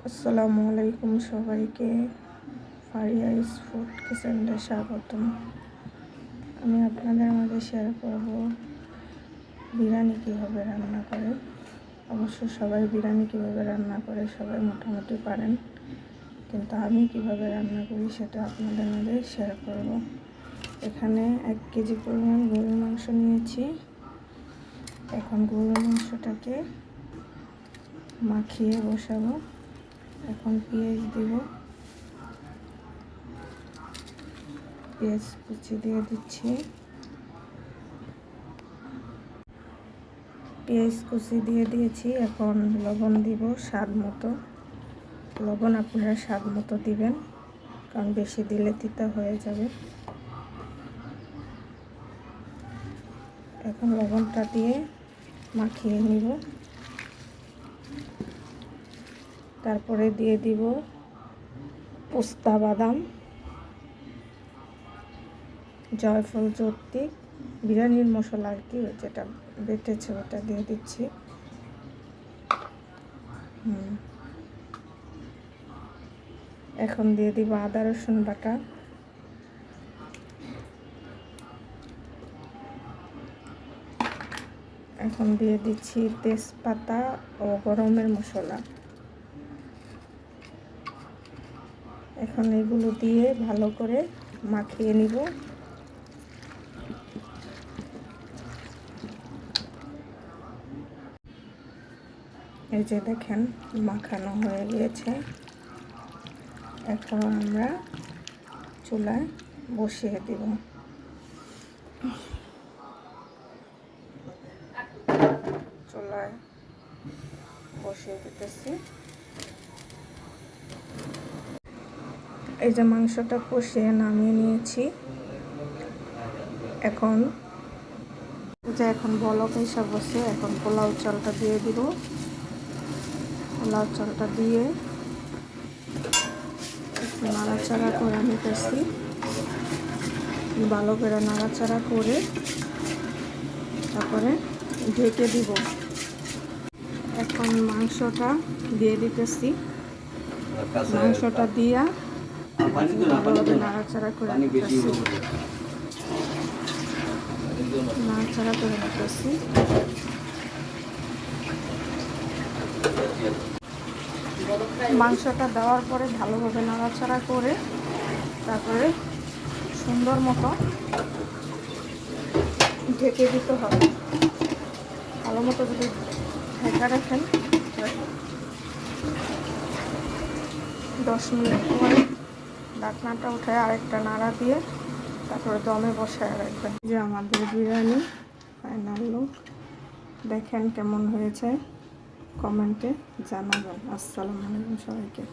আসসালামু আলাইকুম সবাইকে। ফারিয়াস ফুড কিচেনে স্বাগতম। আমি আপনাদের মাঝে শেয়ার করব বিরিয়ানি কীভাবে রান্না করে। অবশ্য সবাই বিরিয়ানি কীভাবে রান্না করে সবাই মোটামুটি পারেন, কিন্তু আমি কিভাবে রান্না করি সেটা আপনাদের মাঝে শেয়ার করব। এখানে 1 কেজি পরিমাণ গরুর মাংস নিয়েছি। এখন গরুর মাংসটাকে মাখিয়ে বসাবো। এখন পেঁয়াজ দিব, পেঁয়াজ কুচি দিয়ে দিচ্ছি। পেঁয়াজ কুচি দিয়ে দিয়েছি। এখন লবণ দিব স্বাদ মতো। লবণ আপনারা স্বাদ মতো দিবেন, কারণ বেশি দিলে তিতা হয়ে যাবে। এখন লবণটা দিয়ে মাখিয়ে নিব। তারপরে দিয়ে দিব পোস্তা বাদাম, জয়ফল, জৈত্রিক, বিরিয়ানির মশলা আর কি, যেটা বেটেছে ওটা দিয়ে দিচ্ছি। এখন দিয়ে দিব আদা রসুন বাটা, এখন দিয়ে দিচ্ছি তেজপাতা ও গরমের মশলা। এখন এগুলো দিয়ে ভালো করে মাখিয়ে নিব। এই যে দেখেন মাখানো হয়ে গিয়েছে। এখন আমরা চুলায় বসিয়ে দিব। চুলায় বসিয়ে দিতেছি। এই যে মাংসটা কষিয়ে নামিয়ে নিয়েছি। এখন বলক এসে বসে, এখন পোলাও চালটা দিয়ে দিব। পোলাও চালটা দিয়ে একটু নাড়াচাড়া করে নিতেছি। ভালো করে নাড়াচাড়া করে তারপরে ঢেকে দিব। এখন মাংসটা দিয়ে দিতেছি। মাংসটা দিয়া ভালোভাবে নাড়াচাড়া করে নিতেছি। মাংসটা দেওয়ার পরে ভালোভাবে নাড়াচাড়া করে তারপরে সুন্দর মতো ঢেকে দিতে হবে। ভালো মতো যদি ঢেকে রাখেন 10 মিনিট পরে ঢাকনাটা উঠে আরেকটা নাড়া দিয়ে তারপরে দমে বসায় রাখবেন। যে আমাদের বিরিয়ানি ফাইনাল লুক দেখেন কেমন হয়েছে, কমেন্টে জানাবেন। আসসালামু আলাইকুম সবাইকে।